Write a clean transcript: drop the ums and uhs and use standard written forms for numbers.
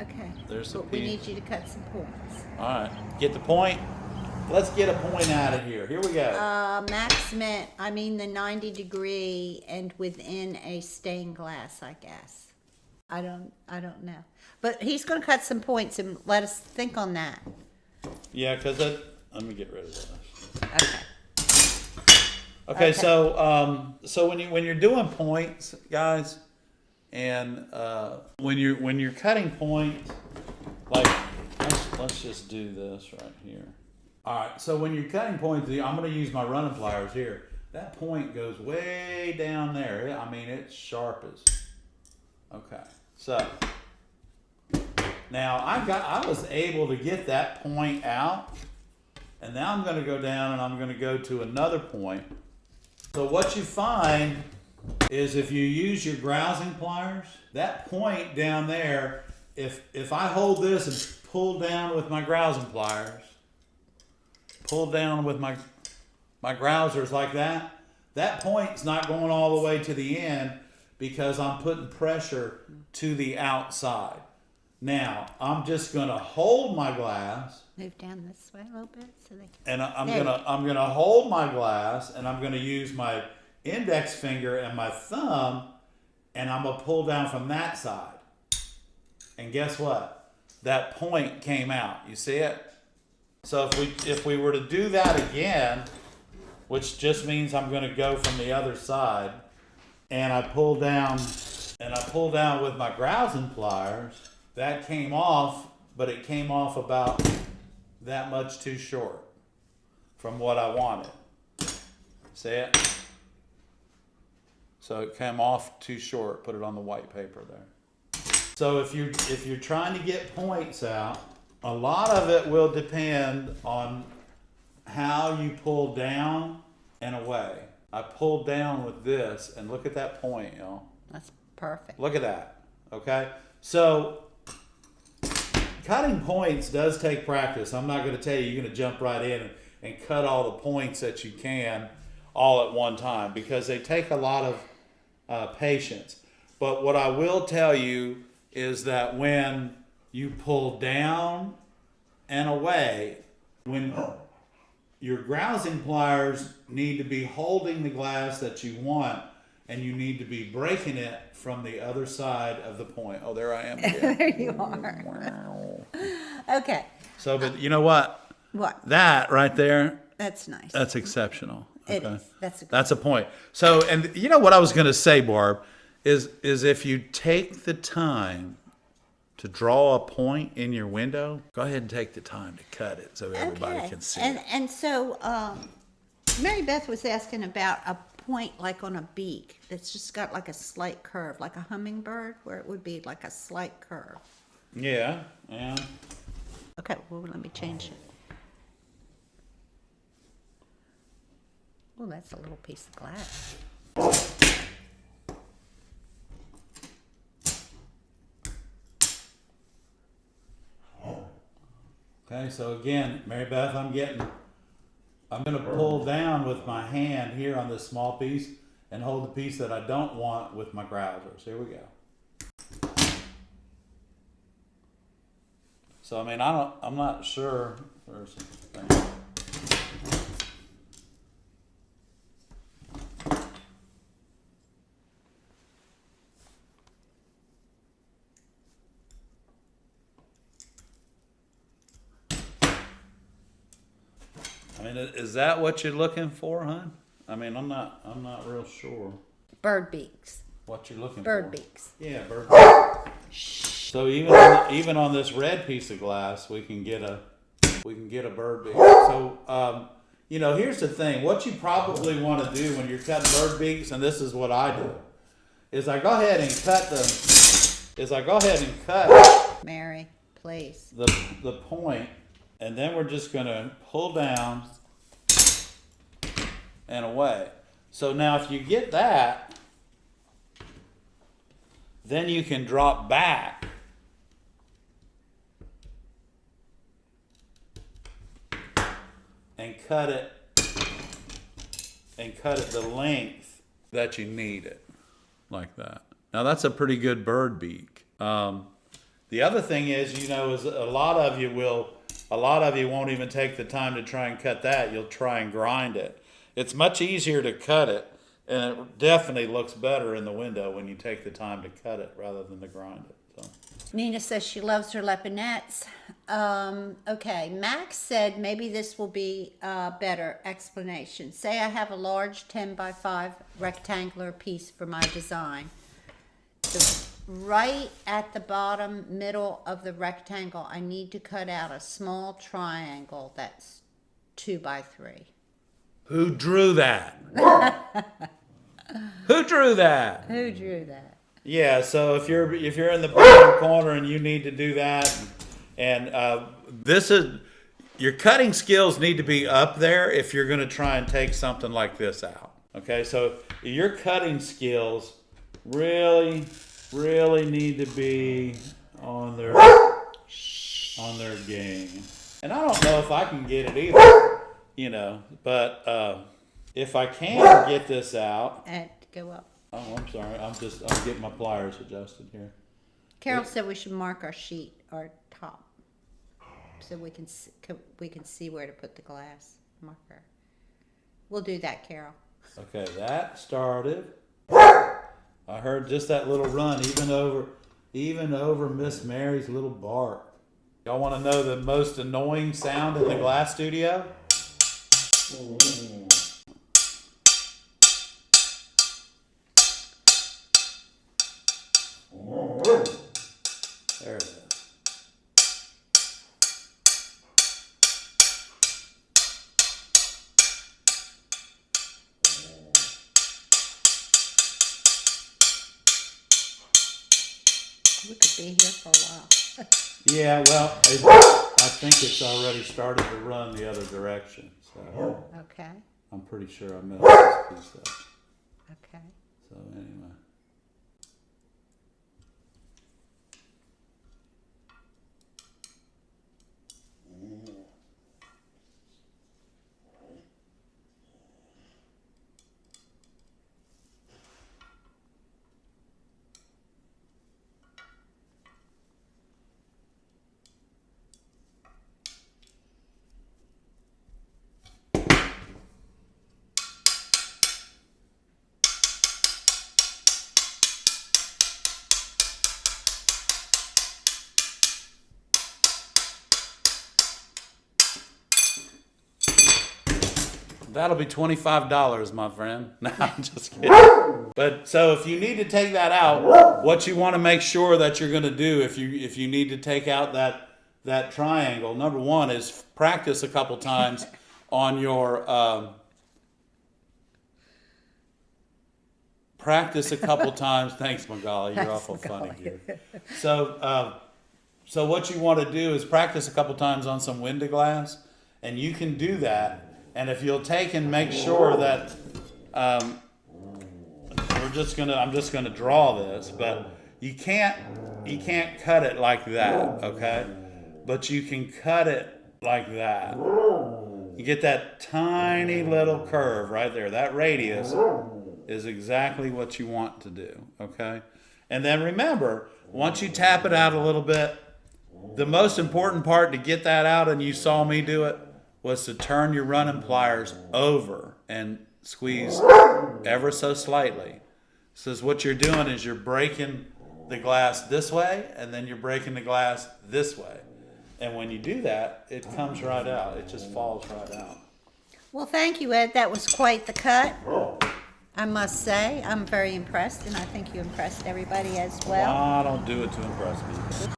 Okay. There's a But we piece. need you to cut some points. All right, get the point. Let's get a point out of here. Here we go. Max meant, I mean the 90-degree and within a stained glass, I guess. I don't know. But he's going to cut some points and let us think on that. Yeah, because let me get rid of this. Okay. Okay, so when you're doing points, guys, and when you're cutting points, like let's just do this right here. All right, so when you're cutting points, I'm going to use my running pliers here. That point goes way down there. I mean, it's sharp as. Okay, so now I was able to get that point out, and now I'm going to go down and I'm going to go to another point. So what you find is if you use your grousing pliers, that point down there, if I hold this and pull down with my grousing pliers, pull down with my grousers like that, that point's not going all the way to the end because I'm putting pressure to the outside. Now, I'm just gonna hold my glass. Move down this way a little bit so they can. And I'm gonna hold my glass, and I'm gonna use my index finger and my thumb, and I'm gonna pull down from that side. And guess what? That point came out. You see it? So if we were to do that again, which just means I'm gonna go from the other side, and I pull down with my grousing pliers, that came off, but it came off about that much too short from what I wanted. See it? So it came off too short. Put it on the white paper there. So if you're trying to get points out, a lot of it will depend on how you pull down and away. I pulled down with this, and look at that point, y'all. That's perfect. Look at that. Okay? So cutting points does take practice. I'm not going to tell you you're going to jump right in and cut all the points that you can all at one time, because they take a lot of patience. But what I will tell you is that when you pull down and away, when your grousing pliers need to be holding the glass that you want, and you need to be breaking it from the other side of the point. Oh, there I am again. There you are. Wow. Okay. So, but you know what? What? That right there, That's nice. that's exceptional. It Okay? is. That's a point. So, and you know what I was going to say, Barb, is if you take the time to draw a point in your window, go ahead and take the time to cut it so everybody can see it. And so Mary Beth was asking about a point like on a beak that's just got like a slight curve, like a hummingbird, where it would be like a slight curve. Yeah, yeah. Okay, well, let me change it. Oh, that's a little piece of glass. Okay, so again, Mary Beth, I'm going to pull down with my hand here on this small piece and hold the piece that I don't want with my grousers. Here we go. So, I mean, I'm not sure. There's something. I mean, is that what you're looking for, hon? I mean, I'm not real sure Bird beaks. what you're looking for. Bird beaks. Yeah, bird beaks. So even on this red piece of glass, we can get a bird beak. So you know, here's the thing. What you probably want to do when you're cutting bird beaks, and this is what I do, is I go ahead and cut Mary, please. the point, and then we're just going to pull down and away. So now if you get that, then you can drop back and cut it the length that you need it, like that. Now that's a pretty good bird beak. The other thing is, you know, is a lot of you won't even take the time to try and cut that. You'll try and grind it. It's much easier to cut it, and it definitely looks better in the window when you take the time to cut it rather than to grind it. So. Nina says she loves her leponettes. Okay, Max said maybe this will be a better explanation. Say I have a large 10 by 5 rectangular piece for my design. Right at the bottom middle of the rectangle, I need to cut out a small triangle that's 2 by 3. Who drew that? Who drew that? Who drew that? Yeah, so if you're in the bottom corner and you need to do that, and this is your cutting skills need to be up there if you're going to try and take something like this out. Okay, so your cutting skills really need to be on their game. And I don't know if I can get it either, you know, but if I can get this out. And go up. Oh, I'm sorry. I'm getting my pliers adjusted here. Carol said we should mark our sheet, our top, so we can see where to put the glass marker. We'll do that, Carol. Okay, that started. I heard just that little run, even over Miss Mary's little bark. Y'all want to know the most annoying sound in the glass studio? There it is. We could be here for a while. Yeah, well, I think it's already started to run the other direction. So Okay. I'm pretty sure I messed this piece up. Okay. So anyway. That'll be $25, my friend. No, I'm just kidding. But so if you need to take that out, what you want to make sure that you're going to do if you need to take out that triangle, number one is practice a couple times on your practice a couple times. Thanks, Magali. You're awful funny here. So what you want to do is practice a couple times on some window glass, and you can do that. And if you'll take and make sure that I'm just gonna draw this, but you can't cut it like that, okay? But you can cut it like that. You get that tiny little curve right there. That radius is exactly what you want to do, okay? And then remember, once you tap it out a little bit, the most important part to get that out, and you saw me do it, was to turn your running pliers over and squeeze ever so slightly. So what you're doing is you're breaking the glass this way, and then you're breaking the glass this way. And when you do that, it comes right out. It just falls right out. Well, thank you, Ed. That was quite the cut. I must say, I'm very impressed, and I think you impressed everybody as well. I don't do it to impress people.